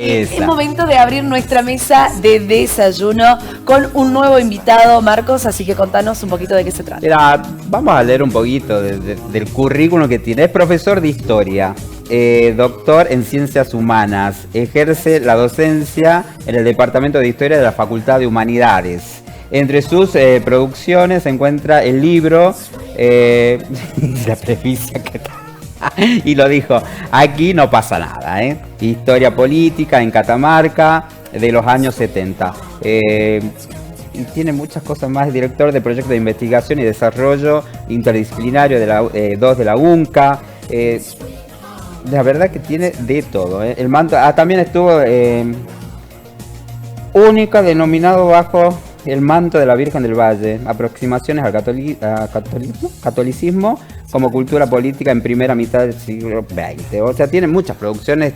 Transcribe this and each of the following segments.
Es momento de abrir nuestra mesa de desayuno con un nuevo invitado, Marcos, así que contanos un poquito de qué se trata. Mira, vamos a leer un poquito del currículum que tiene. Es profesor de historia, doctor en ciencias humanas, ejerce la docencia en el departamento de historia de la Facultad de Humanidades. Entre sus producciones se encuentra el libro, la premisa que y lo dijo, aquí no pasa nada, historia política en Catamarca de los años 70. Y tiene muchas cosas más, director de proyectos de investigación y desarrollo interdisciplinario de la 2 de la UNCA. La verdad que tiene de todo, El manto, también estuvo única denominado bajo el manto de la Virgen del Valle, aproximaciones al catolicismo como cultura política en primera mitad del siglo XX. O sea, tiene muchas producciones.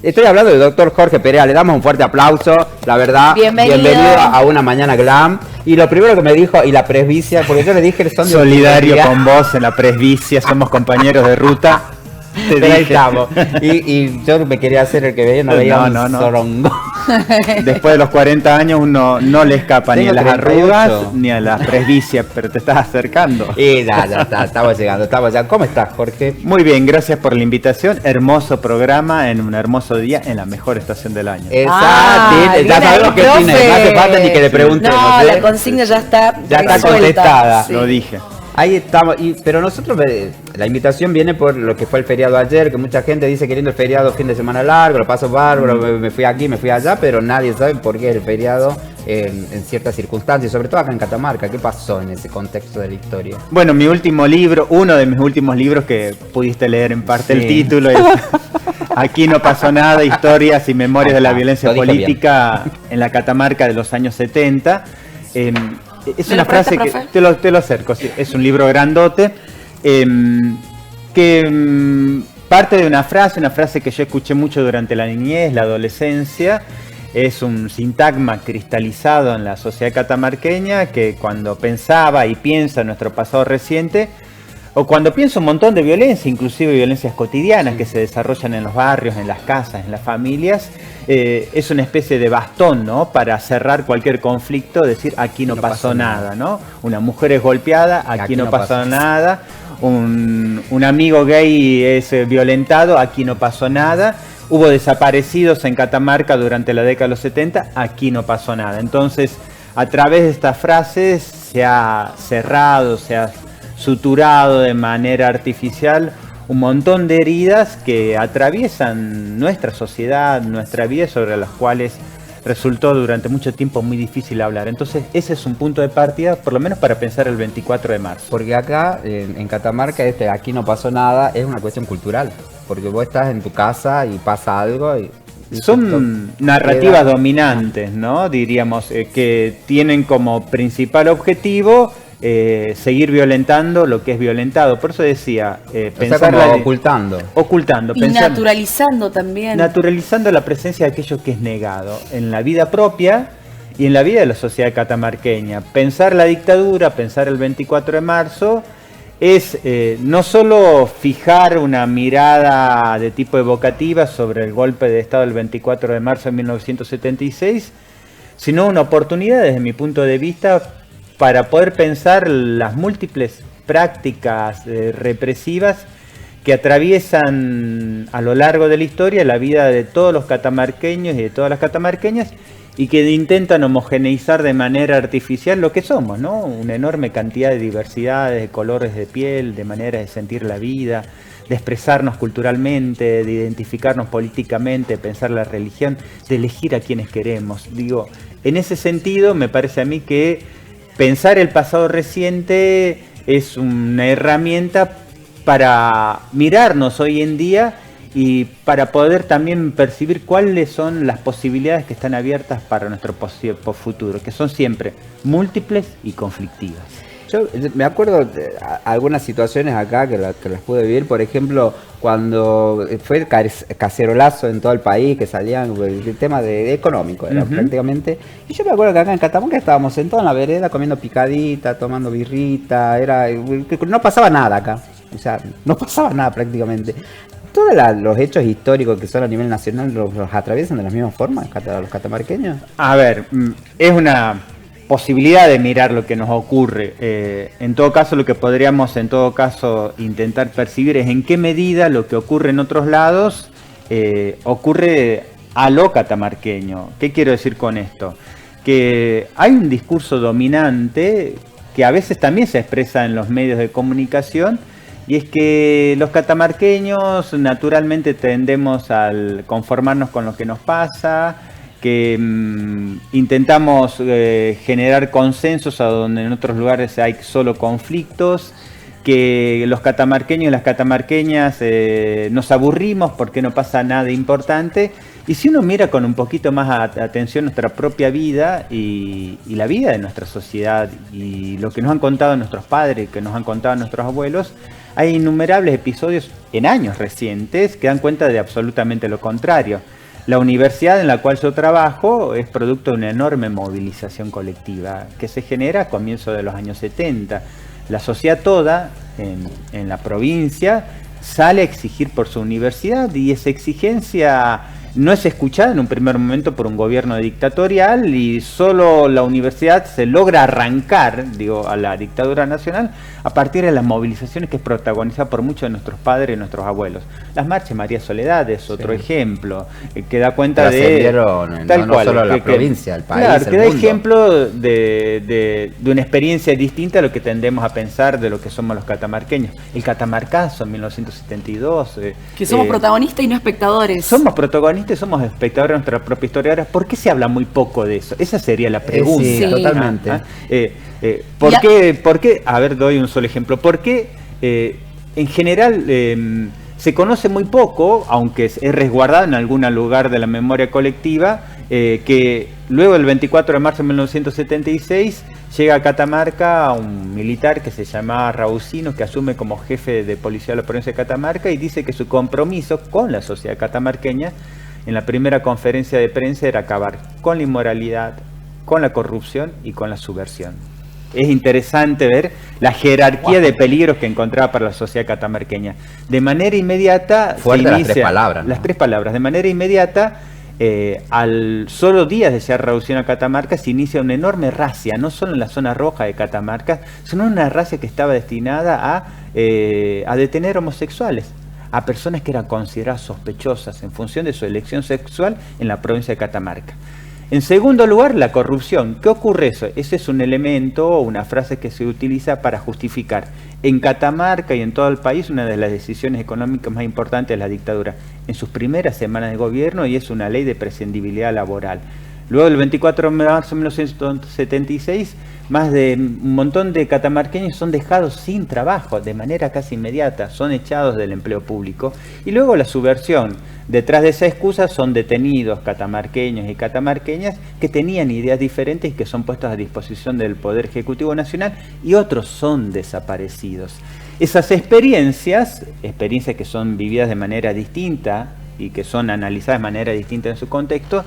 Estoy hablando del doctor Jorge Perea, le damos un fuerte aplauso, la verdad. Bienvenido a Una Mañana Glam. Y lo primero que me dijo, y la presbicia, porque yo le dije que son de solidario con vos en la presbicia, somos compañeros de ruta. Pero ahí estamos. Y yo me quería hacer el que veía, no veía un sorongo. Después de los 40 años uno no le escapa ni a las arrugas ni a las presbicias, pero te estás acercando. Y ya estamos llegando. ¿Cómo estás, Jorge? Muy bien, gracias por la invitación. Hermoso programa en un hermoso día en la mejor estación del año. Exacto, ya sabemos qué tiene, no hace falta ni que le preguntemos. No, la consigna ya está contestada. Sí. Lo dije. Ahí estamos, pero nosotros, la invitación viene por lo que fue el feriado ayer, que mucha gente dice queriendo el feriado fin de semana largo, lo paso bárbaro, me fui aquí, me fui allá, pero nadie sabe por qué es el feriado en ciertas circunstancias, sobre todo acá en Catamarca. ¿Qué pasó en ese contexto de la historia? Bueno, mi último libro, uno de mis últimos libros que pudiste leer en parte, el título es Aquí no pasó nada, historias y memorias de la violencia política en la Catamarca de los años 70. Es una frase que te lo acerco, sí, es un libro grandote que parte de una frase que yo escuché mucho durante la niñez, la adolescencia. Es un sintagma cristalizado en la sociedad catamarqueña que cuando pensaba y piensa en nuestro pasado reciente, o cuando pienso un montón de violencia, inclusive violencias cotidianas que se desarrollan en los barrios, en las casas, en las familias, es una especie de bastón, ¿no? Para cerrar cualquier conflicto, decir aquí no pasó nada, ¿no? Una mujer es golpeada, aquí no pasó nada. Un amigo gay es violentado, aquí no pasó nada. Hubo desaparecidos en Catamarca durante la década de los 70, aquí no pasó nada. Entonces, a través de estas frases se ha cerrado, se ha suturado de manera artificial un montón de heridas que atraviesan nuestra sociedad, nuestra vida, sobre las cuales resultó durante mucho tiempo muy difícil hablar. Entonces ese es un punto de partida, por lo menos para pensar el 24 de marzo. Porque acá, en Catamarca, aquí no pasó nada, es una cuestión cultural. Porque vos estás en tu casa y pasa algo y son narrativas dominantes, ¿no? Diríamos, que tienen como principal objetivo seguir violentando lo que es violentado. Por eso decía, pensar ocultando y naturalizando también, naturalizando la presencia de aquello que es negado en la vida propia y en la vida de la sociedad catamarqueña. Pensar la dictadura, pensar el 24 de marzo es no solo fijar una mirada de tipo evocativa sobre el golpe de Estado del 24 de marzo de 1976, sino una oportunidad desde mi punto de vista para poder pensar las múltiples prácticas represivas que atraviesan a lo largo de la historia la vida de todos los catamarqueños y de todas las catamarqueñas, y que intentan homogeneizar de manera artificial lo que somos, ¿no? Una enorme cantidad de diversidades, de colores de piel, de maneras de sentir la vida, de expresarnos culturalmente, de identificarnos políticamente, de pensar la religión, de elegir a quienes queremos. Digo, en ese sentido me parece a mí que pensar el pasado reciente es una herramienta para mirarnos hoy en día y para poder también percibir cuáles son las posibilidades que están abiertas para nuestro futuro, que son siempre múltiples y conflictivas. Yo me acuerdo de algunas situaciones acá que las pude vivir, por ejemplo, cuando fue el cacerolazo en todo el país, que salían el tema económico, era prácticamente. Y yo me acuerdo que acá en Catamarca estábamos sentados en la vereda comiendo picadita, tomando birrita, no pasaba nada acá. O sea, no pasaba nada prácticamente. todos los hechos históricos que son a nivel nacional los atraviesan de la misma forma los catamarqueños. A ver, es una posibilidad de mirar lo que nos ocurre. En todo caso, lo que podríamos intentar percibir es en qué medida lo que ocurre en otros lados ocurre a lo catamarqueño. ¿Qué quiero decir con esto? Que hay un discurso dominante que a veces también se expresa en los medios de comunicación, y es que los catamarqueños naturalmente tendemos al conformarnos con lo que nos pasa, que intentamos generar consensos a donde en otros lugares hay solo conflictos, que los catamarqueños y las catamarqueñas nos aburrimos porque no pasa nada importante. Y si uno mira con un poquito más atención nuestra propia vida y la vida de nuestra sociedad y lo que nos han contado nuestros padres, que nos han contado nuestros abuelos, hay innumerables episodios en años recientes que dan cuenta de absolutamente lo contrario. La universidad en la cual yo trabajo es producto de una enorme movilización colectiva que se genera a comienzos de los años 70. La sociedad toda en la provincia sale a exigir por su universidad, y esa exigencia no es escuchada en un primer momento por un gobierno dictatorial, y solo la universidad se logra arrancar, a la dictadura nacional a partir de las movilizaciones que es protagonizada por muchos de nuestros padres y nuestros abuelos. Las marchas María Soledad es otro ejemplo que da cuenta no solo la provincia, el país, claro, el que da mundo. ejemplo de una experiencia distinta a lo que tendemos a pensar de lo que somos los catamarqueños. El catamarcazo en 1972. Que somos protagonistas y no espectadores. Somos protagonistas, somos espectadores de nuestra propia historia. Ahora, ¿por qué se habla muy poco de eso? Esa sería la pregunta. Sí, totalmente. ¿Por qué? A ver, doy un solo ejemplo. ¿Por qué en general se conoce muy poco, aunque es resguardado en algún lugar de la memoria colectiva, que luego del 24 de marzo de 1976 llega a Catamarca un militar que se llama Rausino, que asume como jefe de policía de la provincia de Catamarca, y dice que su compromiso con la sociedad catamarqueña en la primera conferencia de prensa era acabar con la inmoralidad, con la corrupción y con la subversión. Es interesante ver la jerarquía de peligros que encontraba para la sociedad catamarqueña. De manera inmediata... Fuerte las tres palabras, ¿no? Las tres palabras. De manera inmediata, al solo días de ser reducido a Catamarca, se inicia una enorme racia, no solo en la zona roja de Catamarca, sino una racia que estaba destinada a detener homosexuales, a personas que eran consideradas sospechosas en función de su elección sexual en la provincia de Catamarca. En segundo lugar, la corrupción. ¿Qué ocurre eso? Ese es un elemento o una frase que se utiliza para justificar en Catamarca y en todo el país una de las decisiones económicas más importantes de la dictadura en sus primeras semanas de gobierno, y es una ley de prescindibilidad laboral. Luego del 24 de marzo de 1976, más de un montón de catamarqueños son dejados sin trabajo de manera casi inmediata, son echados del empleo público. Y luego la subversión. Detrás de esa excusa son detenidos catamarqueños y catamarqueñas que tenían ideas diferentes y que son puestos a disposición del Poder Ejecutivo Nacional, y otros son desaparecidos. Esas experiencias que son vividas de manera distinta y que son analizadas de manera distinta en su contexto,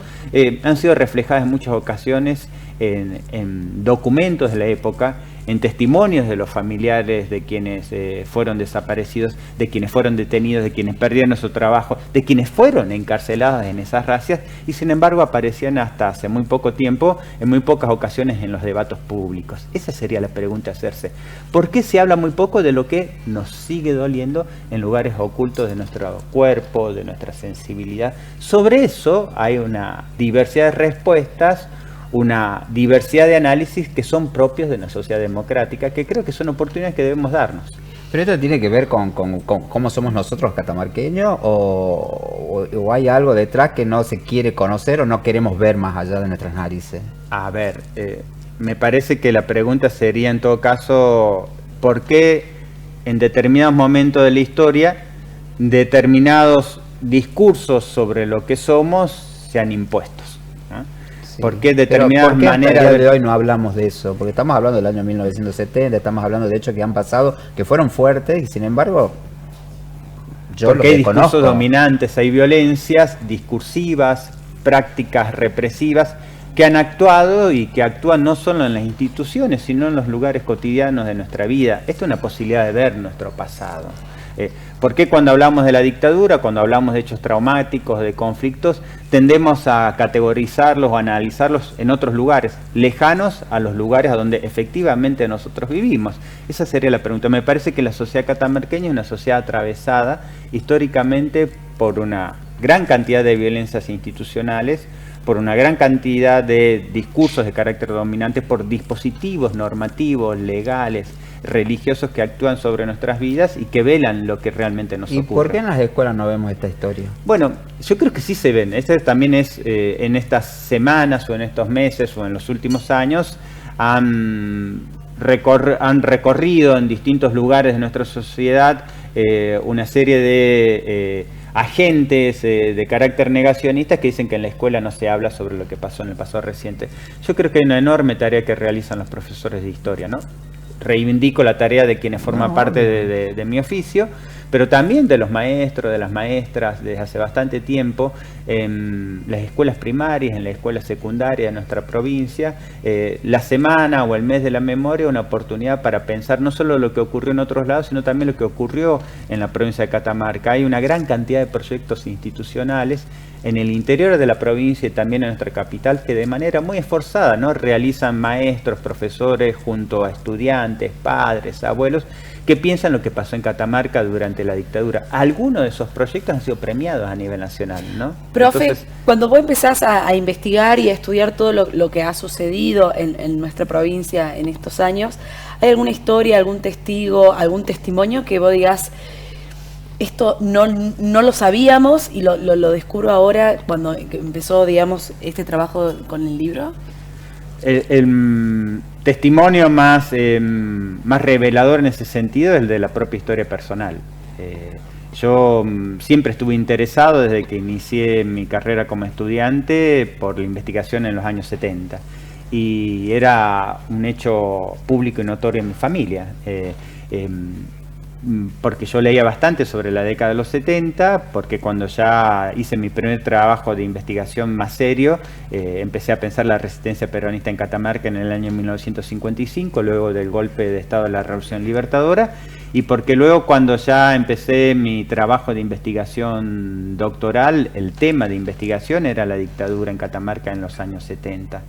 han sido reflejadas en muchas ocasiones en documentos de la época, en testimonios de los familiares de quienes fueron desaparecidos, de quienes fueron detenidos, de quienes perdieron su trabajo, de quienes fueron encarcelados en esas racias, y sin embargo aparecían hasta hace muy poco tiempo, en muy pocas ocasiones, en los debates públicos. Esa sería la pregunta a hacerse. ¿Por qué se habla muy poco de lo que nos sigue doliendo en lugares ocultos de nuestro cuerpo, de nuestra sensibilidad? Sobre eso hay una diversidad de respuestas, una diversidad de análisis que son propios de una sociedad democrática, que creo que son oportunidades que debemos darnos. ¿Pero esto tiene que ver con cómo somos nosotros catamarqueños, o hay algo detrás que no se quiere conocer o no queremos ver más allá de nuestras narices? A ver, me parece que la pregunta sería en todo caso, ¿por qué en determinados momentos de la historia determinados discursos sobre lo que somos se han impuestos? Sí. ¿Por qué determinadas maneras hasta el día de hoy no hablamos de eso? Porque estamos hablando del año 1970, estamos hablando de hechos que han pasado, que fueron fuertes, y sin embargo, porque hay discursos dominantes, hay violencias discursivas, prácticas represivas que han actuado y que actúan no solo en las instituciones, sino en los lugares cotidianos de nuestra vida. Esta es una posibilidad de ver nuestro pasado. ¿Por qué cuando hablamos de la dictadura, cuando hablamos de hechos traumáticos, de conflictos, tendemos a categorizarlos o analizarlos en otros lugares, lejanos a los lugares a donde efectivamente nosotros vivimos? Esa sería la pregunta. Me parece que la sociedad catamarqueña es una sociedad atravesada históricamente por una gran cantidad de violencias institucionales, por una gran cantidad de discursos de carácter dominante, por dispositivos normativos, legales, religiosos que actúan sobre nuestras vidas y que velan lo que realmente nos ocurre. ¿Y por qué en las escuelas no vemos esta historia? Bueno, yo creo que sí se ven. Este también es en estas semanas o en estos meses o en los últimos años han recorrido en distintos lugares de nuestra sociedad una serie de agentes de carácter negacionista que dicen que en la escuela no se habla sobre lo que pasó en el pasado reciente. Yo creo que hay una enorme tarea que realizan los profesores de historia, ¿no? Reivindico la tarea de quienes forman parte de mi oficio, pero también de los maestros, de las maestras, desde hace bastante tiempo, en las escuelas primarias, en la escuela secundaria de nuestra provincia, la semana o el mes de la memoria, una oportunidad para pensar no solo lo que ocurrió en otros lados, sino también lo que ocurrió en la provincia de Catamarca. Hay una gran cantidad de proyectos institucionales en el interior de la provincia y también en nuestra capital que de manera muy esforzada, ¿no?, realizan maestros, profesores junto a estudiantes, padres, abuelos, que piensan lo que pasó en Catamarca durante la dictadura. Algunos de esos proyectos han sido premiados a nivel nacional, ¿no? Profe, Entonces, cuando vos empezás a investigar y a estudiar todo lo que ha sucedido en nuestra provincia en estos años, ¿hay alguna historia, algún testigo, algún testimonio que vos digas, esto no lo sabíamos y lo descubro ahora cuando empezó, digamos, este trabajo con el libro? El testimonio más revelador en ese sentido es el de la propia historia personal. Yo siempre estuve interesado desde que inicié mi carrera como estudiante por la investigación en los años 70 y era un hecho público y notorio en mi familia. Porque yo leía bastante sobre la década de los 70, porque cuando ya hice mi primer trabajo de investigación más serio, empecé a pensar la resistencia peronista en Catamarca en el año 1955, luego del golpe de Estado de la Revolución Libertadora, y porque luego cuando ya empecé mi trabajo de investigación doctoral, el tema de investigación era la dictadura en Catamarca en los años 70.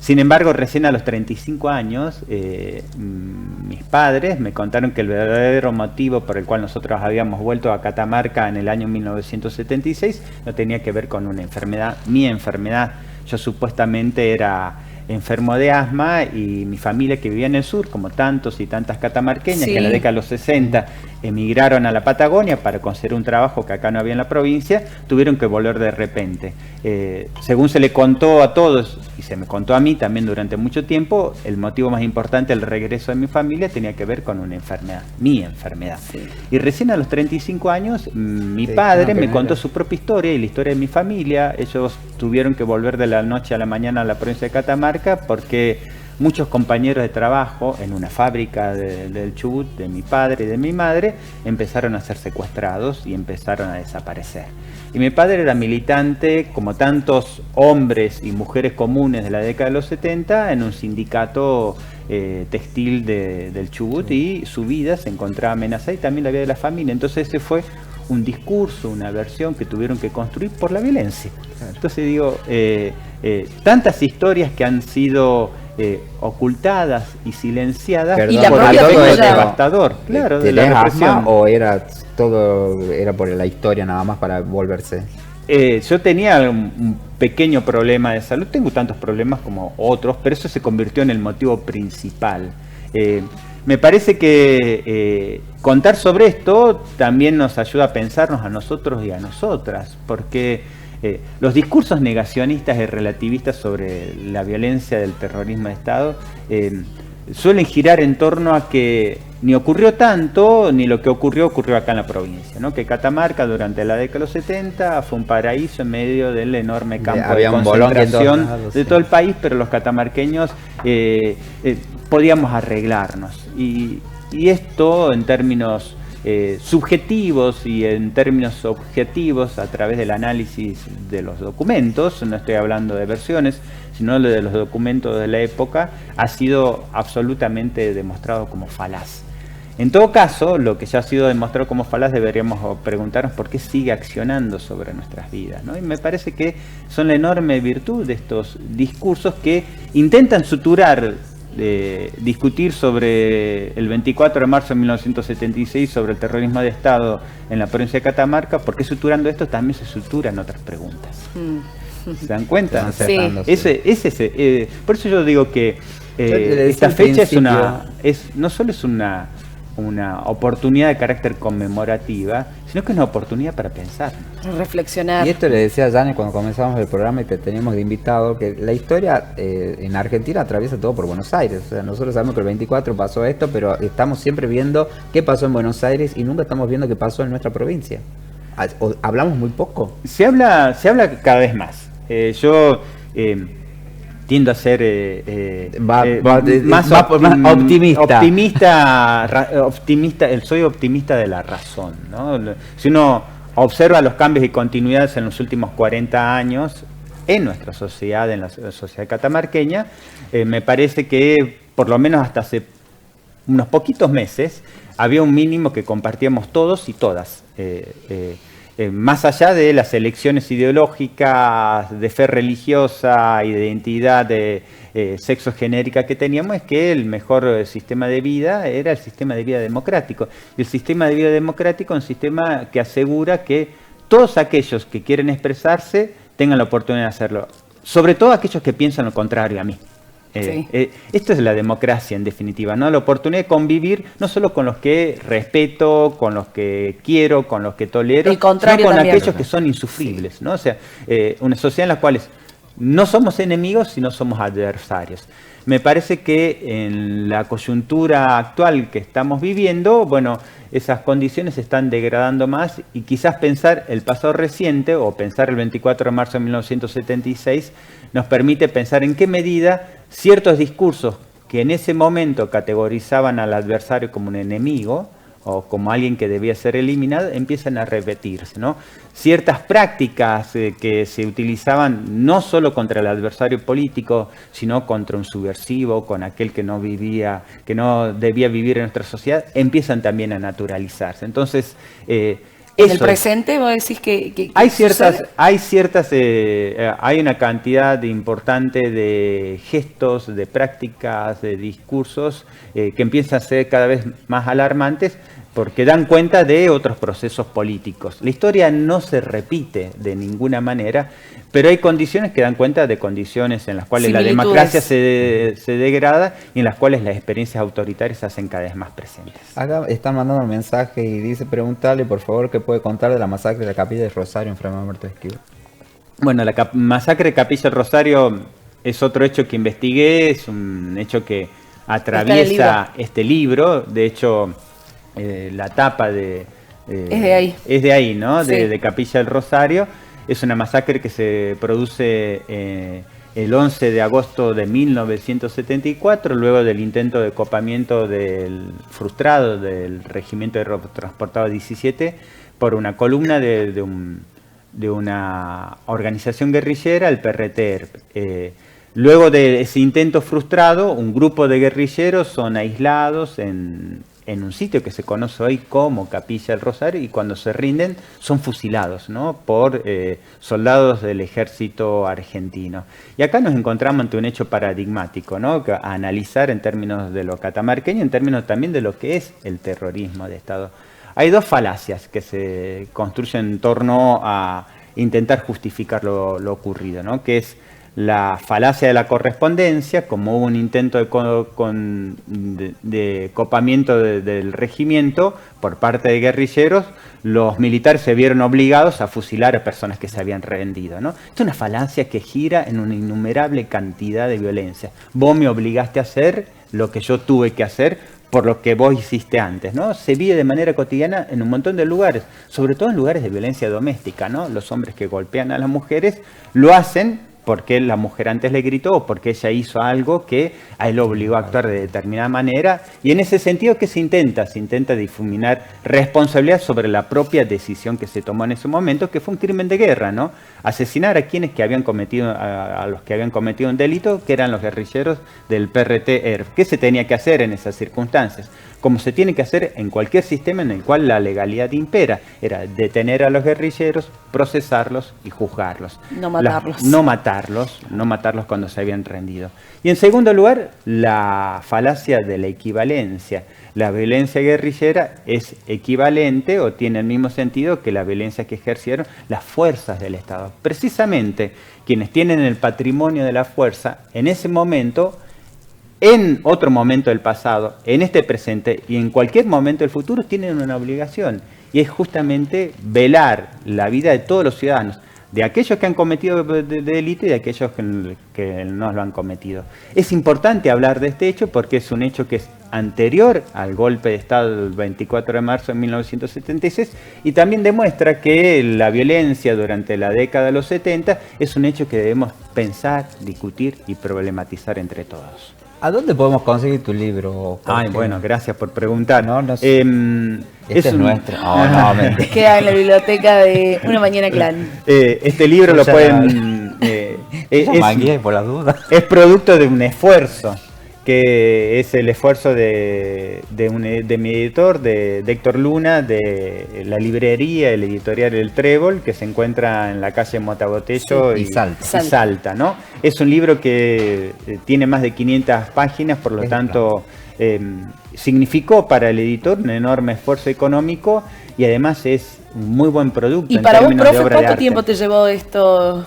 Sin embargo, recién a los 35 años, mis padres me contaron que el verdadero motivo por el cual nosotros habíamos vuelto a Catamarca en el año 1976 no tenía que ver con una enfermedad, mi enfermedad. Yo supuestamente era enfermo de asma y mi familia que vivía en el sur, como tantos y tantas catamarqueñas, sí, que en la década de los 60 emigraron a la Patagonia para conseguir un trabajo que acá no había en la provincia, tuvieron que volver de repente. Según se le contó a todos, y se me contó a mí también durante mucho tiempo, el motivo más importante del regreso de mi familia tenía que ver con una enfermedad, mi enfermedad. Sí. Y recién a los 35 años, mi padre me contó su propia historia y la historia de mi familia. Ellos tuvieron que volver de la noche a la mañana a la provincia de Catamarca porque muchos compañeros de trabajo en una fábrica del Chubut, de mi padre y de mi madre, empezaron a ser secuestrados y empezaron a desaparecer. Y mi padre era militante, como tantos hombres y mujeres comunes de la década de los 70, en un sindicato textil del Chubut, y su vida se encontraba amenazada y también la vida de la familia. Entonces ese fue un discurso, una versión que tuvieron que construir por la violencia. Entonces digo, tantas historias que han sido ocultadas y silenciadas. Perdón, y la por propia el efecto tuya, devastador, claro, de la ¿tenés represión. asma o era por la historia nada más para volverse? Yo tenía un pequeño problema de salud, tengo tantos problemas como otros, pero eso se convirtió en el motivo principal. Me parece que contar sobre esto también nos ayuda a pensarnos a nosotros y a nosotras, porque los discursos negacionistas y relativistas sobre la violencia del terrorismo de Estado suelen girar en torno a que ni ocurrió tanto, ni lo que ocurrió acá en la provincia, ¿no? Que Catamarca durante la década de los 70 fue un paraíso en medio del enorme campo de concentración de todo el país, pero los catamarqueños podíamos arreglarnos. Y esto en términos subjetivos y en términos objetivos, a través del análisis de los documentos, no estoy hablando de versiones, sino de los documentos de la época, ha sido absolutamente demostrado como falaz. En todo caso, lo que ya ha sido demostrado como falaz, deberíamos preguntarnos por qué sigue accionando sobre nuestras vidas, ¿no? Y me parece que son la enorme virtud de estos discursos que intentan suturar, discutir sobre el 24 de marzo de 1976, sobre el terrorismo de Estado en la provincia de Catamarca. ¿Por qué suturando esto? También se suturan otras preguntas. ¿Se dan cuenta? Sí. Por eso yo digo que esta fecha no solo es una oportunidad de carácter conmemorativa, sino que es una oportunidad para pensar. Reflexionar. Y esto le decía a Janet cuando comenzamos el programa y te teníamos de invitado, que la historia en Argentina atraviesa todo por Buenos Aires. O sea, nosotros sabemos que el 24 pasó esto, pero estamos siempre viendo qué pasó en Buenos Aires y nunca estamos viendo qué pasó en nuestra provincia. Hablamos muy poco. Se habla cada vez más. Yo tiendo a ser más optimista. Soy optimista de la razón, ¿no? Si uno observa los cambios y continuidades en los últimos 40 años en nuestra sociedad, en la sociedad catamarqueña, me parece que por lo menos hasta hace unos poquitos meses había un mínimo que compartíamos todos y todas. Más allá de las elecciones ideológicas, de fe religiosa y de identidad de sexo genérica que teníamos, es que el mejor sistema de vida era el sistema de vida democrático. Y el sistema de vida democrático es un sistema que asegura que todos aquellos que quieren expresarse tengan la oportunidad de hacerlo. Sobre todo aquellos que piensan lo contrario a mí. Esto es la democracia en definitiva, ¿no? La oportunidad de convivir no solo con los que respeto, con los que quiero, con los que tolero, sino con aquellos que son insufribles, ¿no? O sea, una sociedad en la cual no somos enemigos, sino somos adversarios. Me parece que en la coyuntura actual que estamos viviendo, bueno, esas condiciones se están degradando más y quizás pensar el pasado reciente o pensar el 24 de marzo de 1976 nos permite pensar en qué medida ciertos discursos que en ese momento categorizaban al adversario como un enemigo o como alguien que debía ser eliminado, empiezan a repetirse, ¿no? Ciertas prácticas que se utilizaban no solo contra el adversario político, sino contra un subversivo, con aquel que no debía vivir en nuestra sociedad, empiezan también a naturalizarse. Entonces, en el presente vos decís que hay una cantidad importante de gestos, de prácticas, de discursos que empiezan a ser cada vez más alarmantes porque dan cuenta de otros procesos políticos. La historia no se repite de ninguna manera, pero hay condiciones que dan cuenta de condiciones en las cuales la democracia se degrada y en las cuales las experiencias autoritarias se hacen cada vez más presentes. Acá están mandando un mensaje y dice, preguntarle por favor qué puede contar de la masacre de la Capilla del Rosario en Fray Mamerto de Esquivel. Bueno, la masacre de Capilla del Rosario es otro hecho que investigué, es un hecho que atraviesa este libro. De hecho, la tapa es de ahí, ¿no? Sí. De Capilla del Rosario. Es una masacre que se produce el 11 de agosto de 1974, luego del intento de copamiento frustrado del Regimiento de Transportado 17 por una columna de una organización guerrillera, el PRT. Luego de ese intento frustrado, un grupo de guerrilleros son aislados en un sitio que se conoce hoy como Capilla del Rosario y cuando se rinden son fusilados, ¿no? Por soldados del ejército argentino. Y acá nos encontramos ante un hecho paradigmático, ¿no? A analizar en términos de lo catamarqueño, en términos también de lo que es el terrorismo de Estado. Hay dos falacias que se construyen en torno a intentar justificar lo ocurrido, ¿no? Que es la falacia de la correspondencia, como hubo un intento de copamiento del regimiento por parte de guerrilleros, los militares se vieron obligados a fusilar a personas que se habían rendido, ¿no? Es una falacia que gira en una innumerable cantidad de violencia. Vos me obligaste a hacer lo que yo tuve que hacer por lo que vos hiciste antes, ¿no? Se vive de manera cotidiana en un montón de lugares, sobre todo en lugares de violencia doméstica, ¿no? Los hombres que golpean a las mujeres lo hacen porque la mujer antes le gritó o porque ella hizo algo que a él lo obligó a actuar de determinada manera. Y en ese sentido, ¿qué se intenta? Se intenta difuminar responsabilidad sobre la propia decisión que se tomó en ese momento, que fue un crimen de guerra, ¿no? Asesinar a quienes que habían cometido, a los que habían cometido un delito, que eran los guerrilleros del PRT-ERF. ¿Qué se tenía que hacer en esas circunstancias? Como se tiene que hacer en cualquier sistema en el cual la legalidad impera, era detener a los guerrilleros, procesarlos y juzgarlos. No matarlos. No matarlos cuando se habían rendido. Y en segundo lugar, la falacia de la equivalencia. La violencia guerrillera es equivalente o tiene el mismo sentido que la violencia que ejercieron las fuerzas del Estado. Precisamente quienes tienen el patrimonio de la fuerza, en ese momento, en otro momento del pasado, en este presente y en cualquier momento del futuro, tienen una obligación. Y es justamente velar la vida de todos los ciudadanos, de aquellos que han cometido delito y de aquellos que no lo han cometido. Es importante hablar de este hecho porque es un hecho que es anterior al golpe de Estado del 24 de marzo de 1976 y también demuestra que la violencia durante la década de los 70 es un hecho que debemos pensar, discutir y problematizar entre todos. ¿A dónde podemos conseguir tu libro? Ay, bueno, gracias por preguntar. No sé. Este es nuestro. Mentira. Queda en la biblioteca de Una Mañana Clan. Este libro lo pueden... por las dudas. Es producto de un esfuerzo, que es el esfuerzo de mi editor, de Héctor Luna, de la librería, el editorial El Trébol, que se encuentra en la calle Motabotello y Salta, ¿no? Es un libro que tiene más de 500 páginas, por lo tanto significó para el editor un enorme esfuerzo económico y además es un muy buen producto. Y para vos, profe, ¿cuánto tiempo te llevó esto?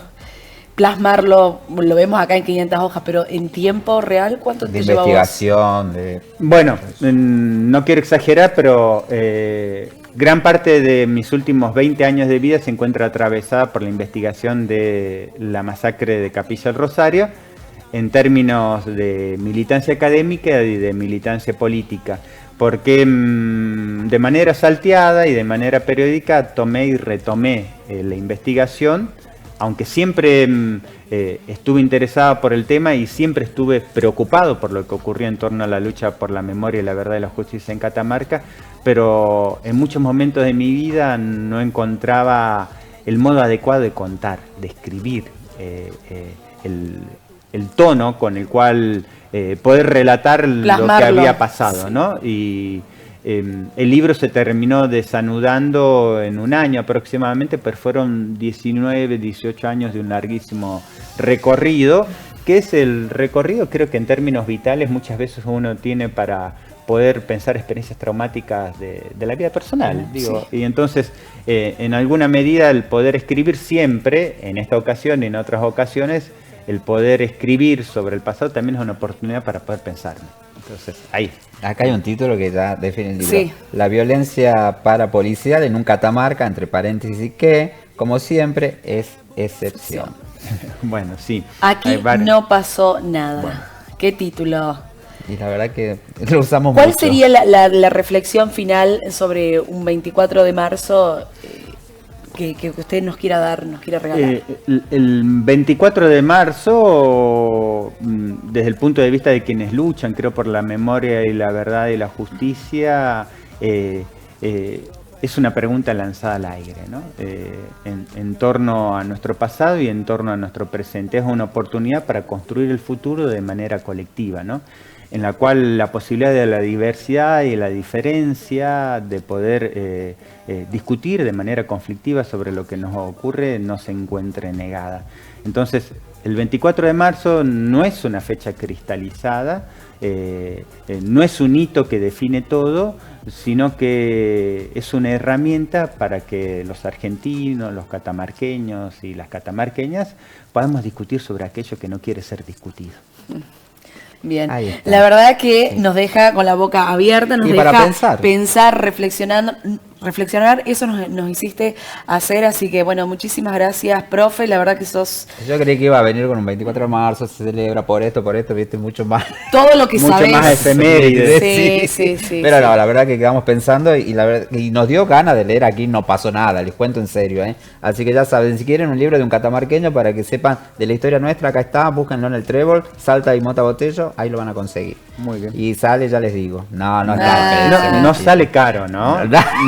Plasmarlo, lo vemos acá en 500 hojas, pero en tiempo real, ¿cuánto te lleva? Investigación, Bueno, no quiero exagerar, pero gran parte de mis últimos 20 años de vida se encuentra atravesada por la investigación de la masacre de Capilla del Rosario, en términos de militancia académica y de militancia política, porque de manera salteada y de manera periódica tomé y retomé la investigación, aunque siempre estuve interesado por el tema y siempre estuve preocupado por lo que ocurría en torno a la lucha por la memoria y la verdad y la justicia en Catamarca, pero en muchos momentos de mi vida no encontraba el modo adecuado de contar, de escribir, el tono con el cual poder relatar lo que había pasado, ¿no? Y el libro se terminó desanudando en un año aproximadamente, pero fueron 19, 18 años de un larguísimo recorrido, que es el recorrido, creo que en términos vitales muchas veces uno tiene para poder pensar experiencias traumáticas de la vida personal, digo. Sí. Y entonces, en alguna medida, el poder escribir siempre, en esta ocasión y en otras ocasiones, el poder escribir sobre el pasado también es una oportunidad para poder pensarme. Entonces, ahí. Acá hay un título que ya define el libro. Sí. La violencia parapolicial en un Catamarca, entre paréntesis, que, como siempre, es excepción. Bueno, sí. Aquí no pasó nada. Bueno. ¿Qué título? Y la verdad que lo usamos mucho. ¿Cuál sería la reflexión final sobre un 24 de marzo que usted nos quiera dar, nos quiera regalar? El 24 de marzo, desde el punto de vista de quienes luchan, creo, por la memoria y la verdad y la justicia, es una pregunta lanzada al aire, ¿no? En torno a nuestro pasado y en torno a nuestro presente. Es una oportunidad para construir el futuro de manera colectiva, ¿no? En la cual la posibilidad de la diversidad y la diferencia, de poder discutir de manera conflictiva sobre lo que nos ocurre, no se encuentre negada. Entonces, el 24 de marzo no es una fecha cristalizada, no es un hito que define todo, sino que es una herramienta para que los argentinos, los catamarqueños y las catamarqueñas podamos discutir sobre aquello que no quiere ser discutido. Bien, la verdad que nos deja con la boca abierta, nos deja pensar, reflexionando. reflexionar, eso nos hiciste hacer, así que bueno, muchísimas gracias, profe, la verdad que sos... Yo creí que iba a venir con un 24 de marzo, se celebra por esto, viste, mucho más. Todo lo que mucho sabés. más efemérides. Sí. Pero no, la verdad que quedamos pensando y nos dio ganas de leer aquí, no pasó nada, les cuento en serio, ¿eh? Así que ya saben, si quieren un libro de un catamarqueño para que sepan de la historia nuestra, acá está, búsquenlo en el Trébol, Salta y Mota Botello, ahí lo van a conseguir. Muy bien. Y sale, ya les digo, no No sale caro, ¿no?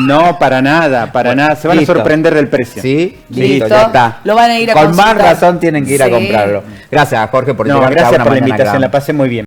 No, para nada. Se van Listo. a sorprender del precio. Sí, Listo. ya está. Lo van a ir a Con consultar. más razón tienen que ir a Sí. comprarlo. Gracias, Jorge, por No, llegar gracias acá una por la mañana invitación, grande. la pasé muy bien.